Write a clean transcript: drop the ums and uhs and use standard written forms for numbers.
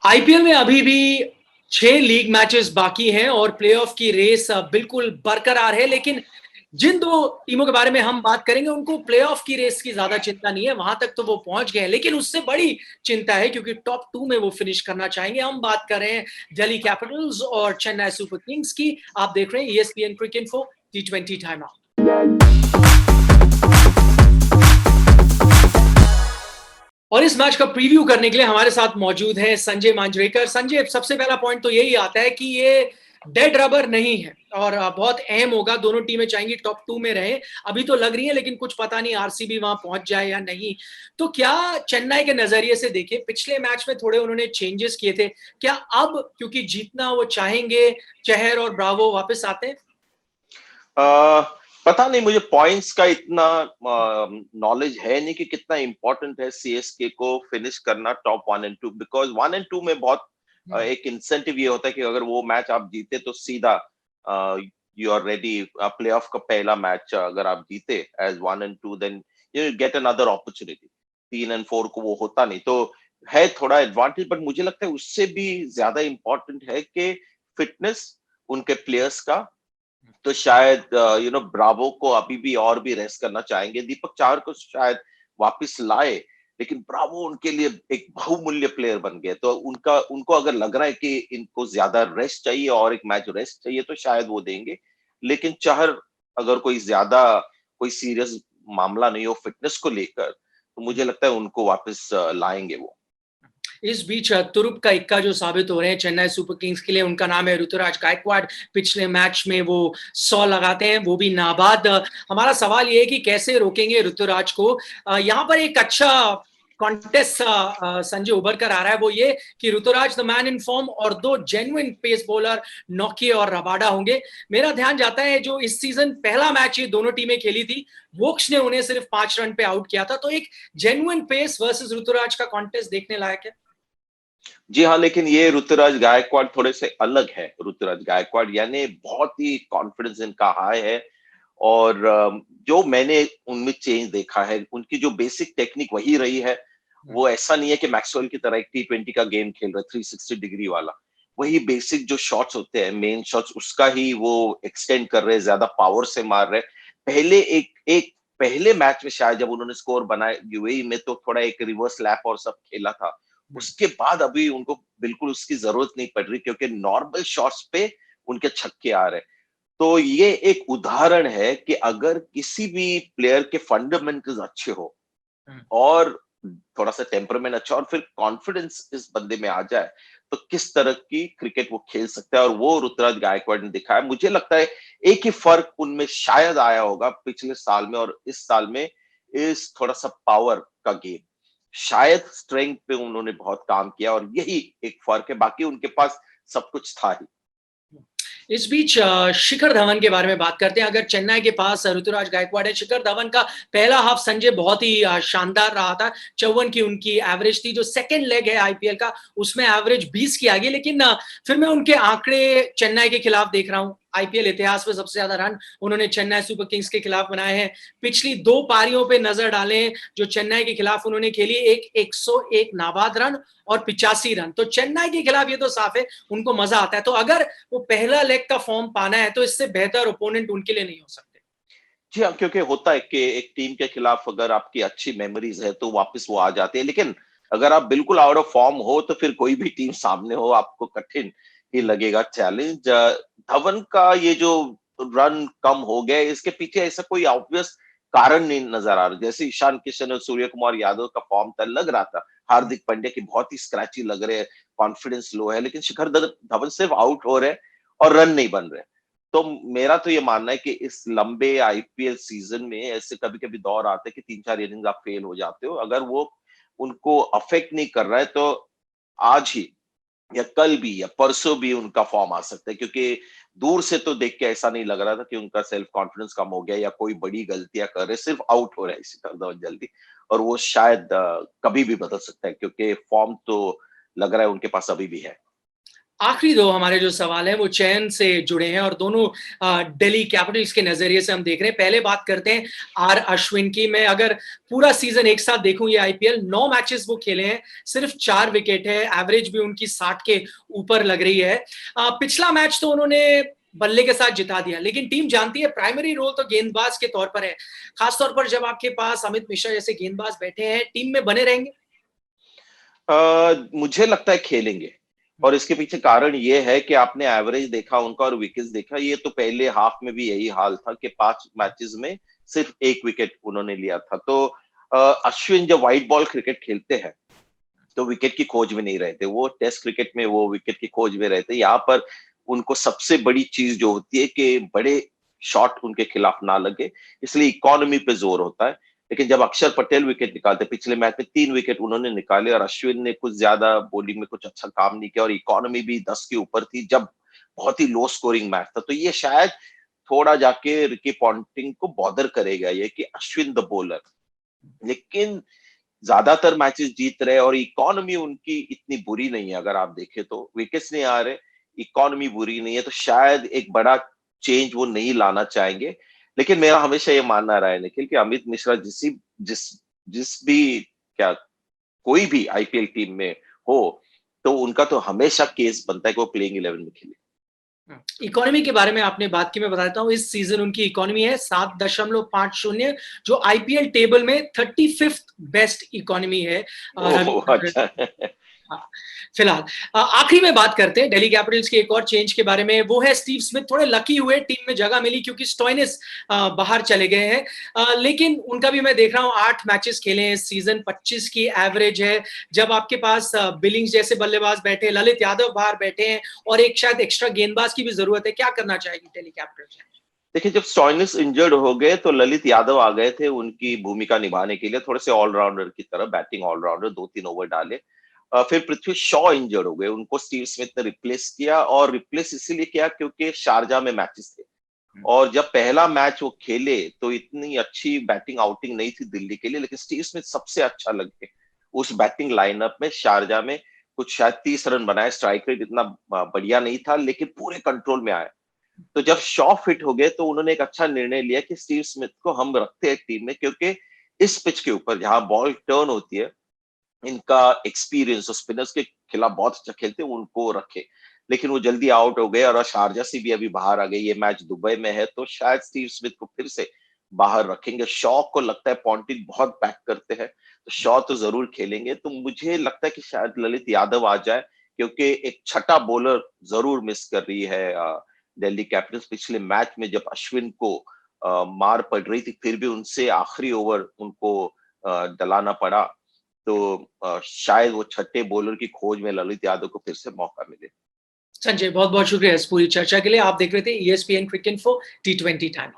IPL में अभी भी 6 लीग मैचेस बाकी हैं और प्लेऑफ की रेस बिल्कुल बरकरार है। लेकिन जिन दो टीमों के बारे में हम बात करेंगे उनको प्लेऑफ की रेस की ज्यादा चिंता नहीं है, वहां तक तो वो पहुंच गए हैं। लेकिन उससे बड़ी चिंता है क्योंकि टॉप 2 में वो फिनिश करना चाहेंगे। हम बात कर रहे हैं दिल्ली कैपिटल्स और चेन्नई सुपर किंग्स की। आप देख रहे हैं ईएसपीएन क्रिक इन्फो T20 टाइम आउट। और इस मैच का प्रीव्यू करने के लिए हमारे साथ मौजूद है संजय मांजरेकर। संजय, सबसे पहला पॉइंट तो यही आता है कि ये डेड रबर नहीं है और बहुत अहम होगा। दोनों टीमें चाहेंगी टॉप 2 में रहे। अभी तो लग रही है, लेकिन कुछ पता नहीं आरसीबी वहां पहुंच जाए या नहीं। तो क्या चेन्नई के नजरिए से देखें, पिछले मैच में थोड़े उन्होंने चेंजेस किए थे, क्या अब क्योंकि जीतना वो चाहेंगे, चहर और ब्रावो वापस आते हैं? पता नहीं, मुझे पॉइंट्स का इतना नॉलेज है नहीं कि कितना इंपॉर्टेंट है सीएसके को फिनिश करना टॉप 1 और 2, बिकॉज 1 और 2 में बहुत एक इंसेंटिव ये होता है कि अगर वो मैच आप जीते तो सीधा यू आर रेडी। प्लेऑफ का पहला मैच अगर आप जीते एज 1 और 2, then you get another opportunity. 3 और 4 को वो होता नहीं, तो है थोड़ा एडवांटेज। बट मुझे लगता है उससे भी ज्यादा इंपॉर्टेंट है कि फिटनेस उनके प्लेयर्स का। तो शायद ब्रावो को अभी भी और भी रेस्ट करना चाहेंगे, दीपक चाहर को शायद वापस लाए, लेकिन ब्रावो उनके लिए एक बहुमूल्य प्लेयर बन गए। तो उनको अगर लग रहा है कि इनको ज्यादा रेस्ट चाहिए और एक मैच रेस्ट चाहिए तो शायद वो देंगे। लेकिन चाहर अगर कोई सीरियस मामला नहीं हो फिटनेस को लेकर, तो मुझे लगता है उनको वापस लाएंगे वो। इस बीच तुरुप का इक्का जो साबित हो रहे हैं चेन्नई सुपर किंग्स के लिए, उनका नाम है ऋतुराज गायकवाड। पिछले मैच में वो 100 लगाते हैं, वो भी नाबाद। हमारा सवाल ये है कि कैसे रोकेंगे ऋतुराज को। यहाँ पर एक अच्छा कॉन्टेस्ट संजय उभर कर आ रहा है, वो ये कि Rituraj the man in form और 2 जेन्युइन पेस बॉलर नौकी और रबाडा होंगे। मेरा ध्यान जाता है जो इस सीजन पहला मैच ये दोनों टीमें खेली थी, वोक्स ने उन्हें सिर्फ 5 रन पे आउट किया था। तो एक जेन्युइन पेस वर्सेस ऋतुराज का कॉन्टेस्ट देखने लायक है। जी हाँ, लेकिन ये ऋतुराज गायकवाड़ थोड़े से अलग है। ऋतुराज गायकवाड़ यानी बहुत ही कॉन्फिडेंस इनका हाई है। और जो मैंने उनमें चेंज देखा है, उनकी जो बेसिक टेक्निक वही रही है। वो ऐसा नहीं है कि मैक्सवेल की तरह एक T20 का गेम खेल रहे 360 डिग्री वाला। वही बेसिक जो शॉट्स होते हैं, मेन शॉट्स, उसका ही वो एक्सटेंड कर रहे हैं, ज्यादा पावर से मार रहे हैं। पहले मैच में शायद जब उन्होंने स्कोर बनाया यूएई में, तो थोड़ा एक रिवर्स लैप और सब खेला था। उसके बाद अभी उनको बिल्कुल उसकी जरूरत नहीं पड़ रही, क्योंकि नॉर्मल शॉट्स पे उनके छक्के आ रहे हैं। तो ये एक उदाहरण है कि अगर किसी भी प्लेयर के फंडामेंटल्स अच्छे हो और थोड़ा सा टेम्परामेंट अच्छा और फिर कॉन्फिडेंस इस बंदे में आ जाए, तो किस तरह की क्रिकेट वो खेल सकता है। और वो ऋतुराज गायकवाड़ ने दिखाया। मुझे लगता है एक ही फर्क उनमें शायद आया होगा पिछले साल में और इस साल में, इस थोड़ा सा पावर का गेम। शायद स्ट्रेंथ पे उन्होंने बहुत काम किया और यही एक फर्क है, बाकी उनके पास सब कुछ था ही। इस बीच शिखर धवन के बारे में बात करते हैं। अगर चेन्नई के पास ऋतुराज गायकवाड़ है, शिखर धवन का पहला हाफ संजय बहुत ही शानदार रहा था। 54 की उनकी एवरेज थी। जो सेकंड लेग है आईपीएल का, उसमें एवरेज 20 की आ गई। लेकिन फिर मैं उनके आंकड़े चेन्नई के खिलाफ देख रहा हूं। आईपीएल इतिहास में सबसे ज्यादा रन उन्होंने चेन्नई सुपर किंग्स के खिलाफ बनाए हैं। पिछली 2 पारियों पे नजर डालें जो चेन्नई के खिलाफ उन्होंने खेली, एक 101 नाबाद रन और 85 रन। तो चेन्नई के खिलाफ ये तो साफ है उनको मजा आता है। तो अगर वो पहला लेग का फॉर्म पाना है तो इससे बेहतर ओपोनेंट उनके लिए नहीं हो सकते। जी हाँ, क्योंकि होता है कि एक टीम के खिलाफ अगर आपकी अच्छी मेमोरीज है तो वापस वो आ जाते हैं, लेकिन अगर आप बिल्कुल आउट ऑफ फॉर्म हो तो फिर कोई भी टीम सामने हो आपको कठिन ही लगेगा चैलेंज। धवन का ये जो रन कम हो गया, इसके पीछे ऐसा कोई ऑब्वियस कारण नहीं नजर आ रहा। जैसे ईशान किशन और सूर्य कुमार यादव का फॉर्म था, लग रहा था हार्दिक पांड्या की बहुत ही स्क्रैची लग रहे हैं, कॉन्फिडेंस लो है, लेकिन शिखर धवन सिर्फ आउट हो रहे और रन नहीं बन रहे। तो मेरा तो ये मानना है कि इस लंबे आईपीएल सीजन में ऐसे कभी-कभी दौर आते हैं कि 3-4 इनिंग्स आप फेल हो जाते हो। अगर वो उनको अफेक्ट नहीं कर रहा है तो आज ही या कल भी या परसों भी उनका फॉर्म आ सकता है, क्योंकि दूर से तो देख के ऐसा नहीं लग रहा था कि उनका सेल्फ कॉन्फिडेंस कम हो गया या कोई बड़ी गलतियां कर रहे, सिर्फ आउट हो रहा है शिखर धवन जल्दी। और वो शायद कभी भी बदल सकता है, क्योंकि फॉर्म तो लग रहा है उनके पास अभी भी है। आखिरी 2 हमारे जो सवाल हैं वो चयन से जुड़े हैं और दोनों दिल्ली कैपिटल्स के नज़रिए से हम देख रहे हैं। पहले बात करते हैं आर अश्विन की। मैं अगर पूरा सीज़न एक साथ देखूँ ये आईपीएल 9 मैचेस वो खेले हैं, सिर्फ 4 विकेट है, एवरेज भी उनकी 60 के ऊपर लग रही है। पिछला मैच तो उन्होंने बल्ले के साथ जिता दिया, लेकिन टीम जानती है प्राइमरी रोल तो गेंदबाज के तौर पर है। खास तौर पर जब आपके पास अमित मिश्रा जैसे गेंदबाज बैठे हैं, टीम में बने रहेंगे? मुझे लगता है खेलेंगे और इसके पीछे कारण ये है कि आपने एवरेज देखा उनका और विकेट्स देखा, ये तो पहले हाफ में भी यही हाल था कि 5 मैचेस में सिर्फ 1 विकेट उन्होंने लिया था। तो अश्विन जब व्हाइट बॉल क्रिकेट खेलते हैं तो विकेट की खोज में नहीं रहते, वो टेस्ट क्रिकेट में वो विकेट की खोज में रहते। यहाँ पर उनको सबसे बड़ी चीज जो होती है कि बड़े शॉट उनके खिलाफ ना लगे, इसलिए इकोनॉमी पे जोर होता है। लेकिन जब अक्षर पटेल विकेट निकालते, पिछले मैच में 3 विकेट उन्होंने निकाले और अश्विन ने कुछ ज्यादा बॉलिंग में कुछ अच्छा काम नहीं किया और इकोनॉमी भी 10 के ऊपर थी जब बहुत ही लो स्कोरिंग मैच था। तो ये शायद थोड़ा जाके रिकी पॉन्टिंग को बॉदर करेगा ये कि अश्विन द बॉलर, लेकिन ज्यादातर मैचेस जीत रहे और इकोनॉमी उनकी इतनी बुरी नहीं है। अगर आप देखें तो विकेट्स नहीं आ रहे, इकोनॉमी बुरी नहीं है, तो शायद एक बड़ा चेंज वो नहीं लाना चाहेंगे। लेकिन मेरा हमेशा ये मानना रहा है निखिल कि अमित मिश्रा जिस जिस भी क्या कोई भी आईपीएल टीम में हो, तो उनका तो हमेशा केस बनता है कि वो प्लेइंग 11 में खेले। इकोनॉमी के बारे में आपने बात की, मैं बताता हूँ इस सीजन उनकी इकोनॉमी है 7.50, जो आईपीएल टेबल में 35th बेस्ट इकोनॉमी है। ओह अच्छा। हाँ, फिलहाल आखिरी में बात करते हैं दिल्ली कैपिटल्स के एक और चेंज के बारे में। वो है स्टीव स्मिथ। थोड़े लकी हुए, टीम में जगह मिली क्योंकि स्टोइनिस बाहर चले गए हैं, लेकिन उनका भी मैं देख रहा हूँ 8 मैचेस खेले हैं इस सीजन, 25 की एवरेज है। जब आपके पास बिलिंग्स जैसे बल्लेबाज बैठे, ललित यादव बाहर बैठे हैं और एक शायद एक्स्ट्रा गेंदबाज की भी जरूरत है, क्या करना चाहेगी दिल्ली कैपिटल्स? देखिए, जब स्टोइनिस इंजर्ड हो गए तो ललित यादव आ गए थे उनकी भूमिका निभाने के लिए, थोड़े से ऑलराउंडर की तरह, बैटिंग ऑलराउंडर, 2-3 ओवर डाले। फिर पृथ्वी शॉ इंजर्ड हो गए, उनको स्टीव स्मिथ ने रिप्लेस किया और रिप्लेस इसीलिए किया क्योंकि शारजा में मैचेस थे और जब पहला मैच वो खेले तो इतनी अच्छी बैटिंग आउटिंग नहीं थी दिल्ली के लिए, लेकिन स्टीव स्मिथ सबसे अच्छा लगे उस बैटिंग लाइनअप में। शारजा में कुछ शायद 30 रन बनाए, स्ट्राइक रेट इतना बढ़िया नहीं था लेकिन पूरे कंट्रोल में आया। तो जब शॉ फिट हो गए तो उन्होंने एक अच्छा निर्णय लिया कि स्टीव स्मिथ को हम रखते हैं टीम में, क्योंकि इस पिच के ऊपर जहां बॉल टर्न होती है, इनका एक्सपीरियंस और स्पिनर्स के खिलाफ बहुत अच्छा खेलते हैं, उनको रखे। लेकिन वो जल्दी आउट हो गए और शारजा से भी अभी बाहर आ गए। ये मैच दुबई में है तो शायद स्टीव स्मिथ को फिर से बाहर रखेंगे। शॉ को लगता है पॉन्टिंग बहुत बैक करते हैं, तो शॉ तो जरूर खेलेंगे। तो मुझे लगता है कि शायद ललित यादव आ जाए, क्योंकि एक छठा बॉलर जरूर मिस कर रही है दिल्ली कैपिटल्स। पिछले मैच में जब अश्विन को मार पड़ रही थी फिर भी उनसे आखिरी ओवर उनको डलाना पड़ा। तो शायद वो छठे बॉलर की खोज में ललित यादव को फिर से मौका मिले। संजय, बहुत बहुत शुक्रिया इस पूरी चर्चा के लिए। आप देख रहे थे ESPN क्रिक इन्फो T20 टाइम।